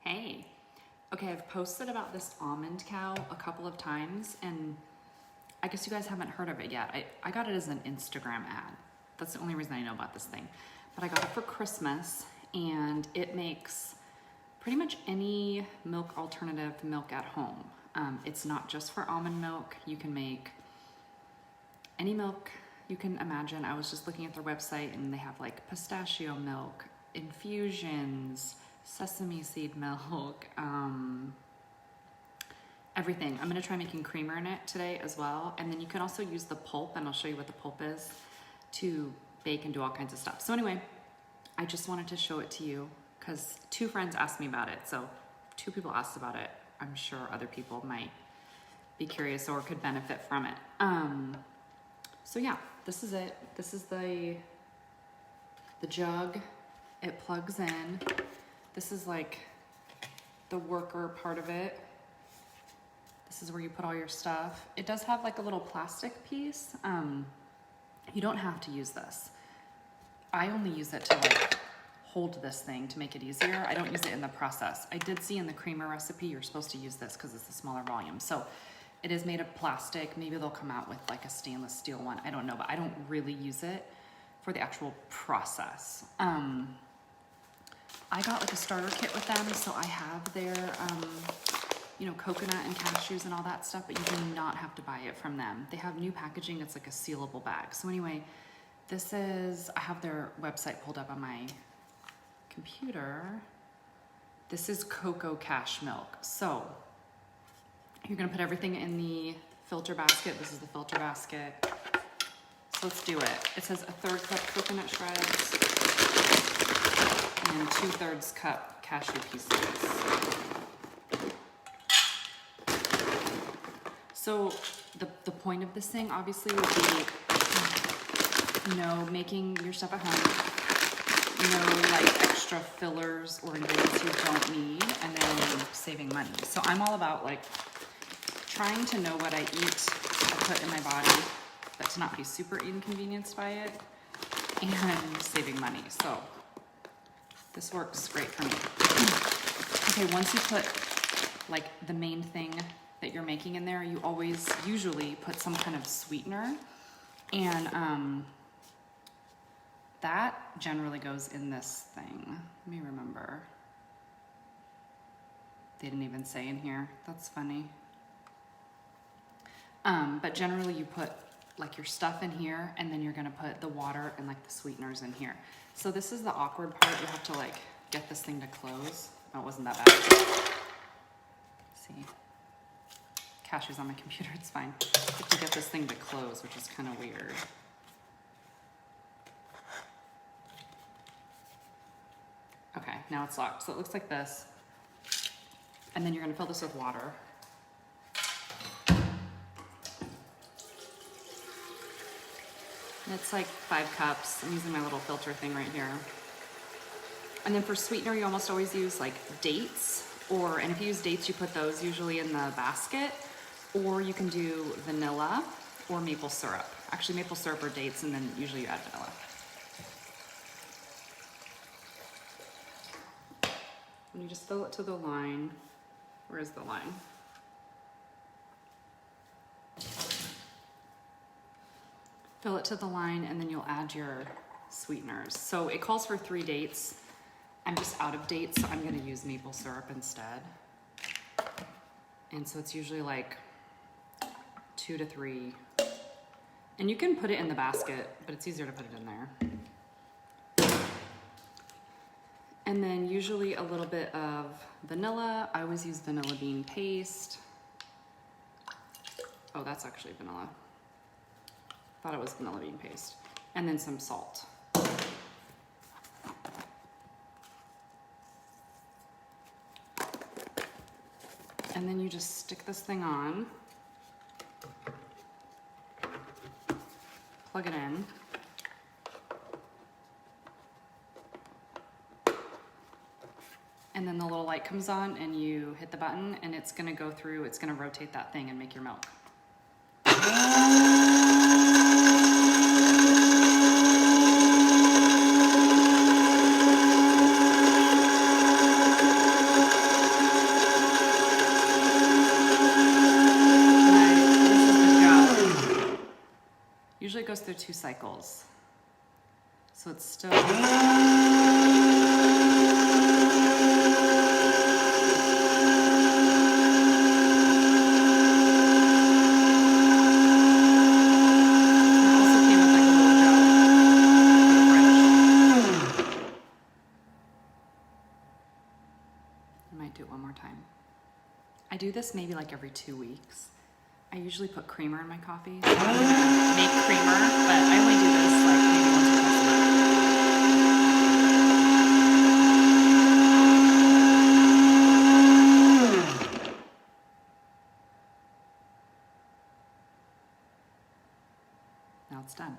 Hey. Okay, I've posted about this Almond Cow a couple of times, and I guess you guys haven't heard of it yet. I got it as an Instagram ad. That's the only reason I know about this thing. But I got it for Christmas, and it makes pretty much any milk alternative milk at home. It's not just for almond milk. You can make any milk you can imagine. I was just looking at their website, and they have like pistachio milk, infusions, sesame seed milk, everything. I'm gonna try making creamer in it today as well. And then you can also use the pulp, and I'll show you what the pulp is, to bake and do all kinds of stuff. So anyway, I just wanted to show it to you because 2 friends asked me about it. So 2 people asked about it. I'm sure other people might be curious or could benefit from it. So yeah, this is it. This is the jug. It plugs in. This is like the worker part of it. This is where you put all your stuff. It does have like a little plastic piece. You don't have to use this. I only use it to like hold this thing to make it easier. I don't use it in the process. I did see in the creamer recipe, you're supposed to use this because it's a smaller volume. So it is made of plastic. Maybe they'll come out with like a stainless steel one. I don't know, but I don't really use it for the actual process. I got like a starter kit with them, so I have their, you know, coconut and cashews and all that stuff, but you do not have to buy it from them. They have new packaging. It's like a sealable bag. So anyway, this is, I have their website pulled up on my computer. This is Cococash milk. So you're gonna put everything in the filter basket. This is the filter basket. So let's do it. It says 1/3 cup coconut shreds and 2/3 cup cashew pieces. So the point of this thing obviously would be, you know, making your stuff at home, no like extra fillers or ingredients you don't need, and then saving money. So I'm all about like trying to know what I eat, I put in my body, but to not be super inconvenienced by it, and saving money. So this works great for me. Okay, once you put like the main thing that you're making in there, you always usually put some kind of sweetener, and that generally goes in this thing. Let me remember. They didn't even say in here. That's funny. But generally you put like your stuff in here, and then you're gonna put the water and like the sweeteners in here. So this is the awkward part. You have to like get this thing to close. Oh, it wasn't that bad. See, cashews on my computer, it's fine. You have to get this thing to close, which is kind of weird. Okay, now it's locked. So it looks like this. And then you're gonna fill this with water. And it's like 5 cups. I'm using my little filter thing right here. And then for sweetener, you almost always use like dates, and if you use dates, you put those usually in the basket, or you can do vanilla or maple syrup. Actually, maple syrup or dates, and then usually you add vanilla. And you just fill it to the line. Where is the line? Fill it to the line, and then you'll add your sweeteners. So it calls for 3 dates. I'm just out of dates, so I'm gonna use maple syrup instead. And so it's usually like 2 to 3. And you can put it in the basket, but it's easier to put it in there. And then usually a little bit of vanilla. I always use vanilla bean paste. Oh, that's actually vanilla. Thought it was vanilla bean paste. And then some salt. And then you just stick this thing on, plug it in. And then the little light comes on, and you hit the button, and it's gonna go through, it's gonna rotate that thing and make your milk. through 2 cycles. So it's still... do it one more time. I do this maybe like every 2 weeks. I usually put creamer in my coffee. So I'm gonna make creamer, but I only do this like maybe once or twice a month. Now it's done.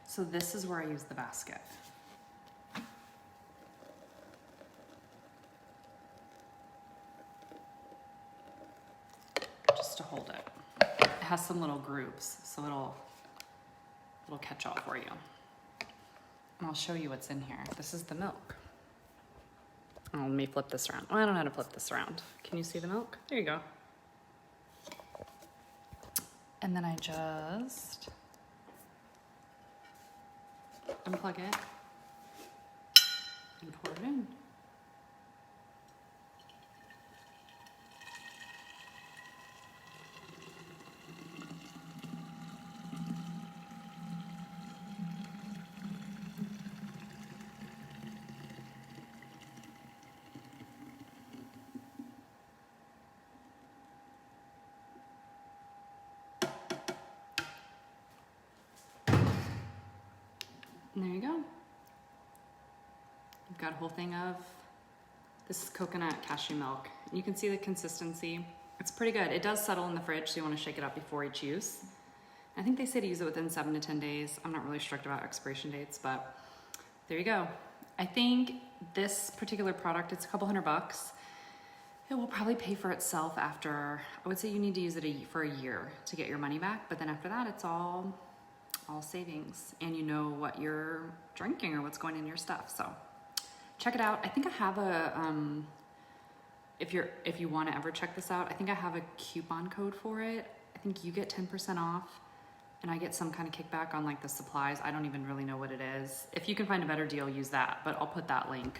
So this is where I use the basket. To hold it. It has some little grooves, so it'll catch all for you. And I'll show you what's in here. This is the milk. Oh, let me flip this around. Well, I don't know how to flip this around. Can you see the milk? There you go. And then I just unplug it and pour it in. And there you go. You've got a whole thing of, this is coconut cashew milk. And you can see the consistency. It's pretty good. It does settle in the fridge, so you want to shake it up before each use. I think they say to use it within 7 to 10 days. I'm not really strict about expiration dates, but there you go. I think this particular product, it's a couple $100. It will probably pay for itself after, I would say you need to use it for a year to get your money back, but then after that, it's all savings, and you know what you're drinking or what's going in your stuff. So check it out. I think I have a if you want to ever check this out, I think I have a coupon code for it. I think you get 10% off and I get some kind of kickback on like the supplies. I don't even really know what it is. If you can find a better deal, use that, but I'll put that link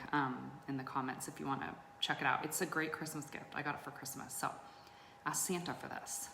in the comments if you want to check it out. It's a great Christmas gift. I got it for Christmas, so ask Santa for this.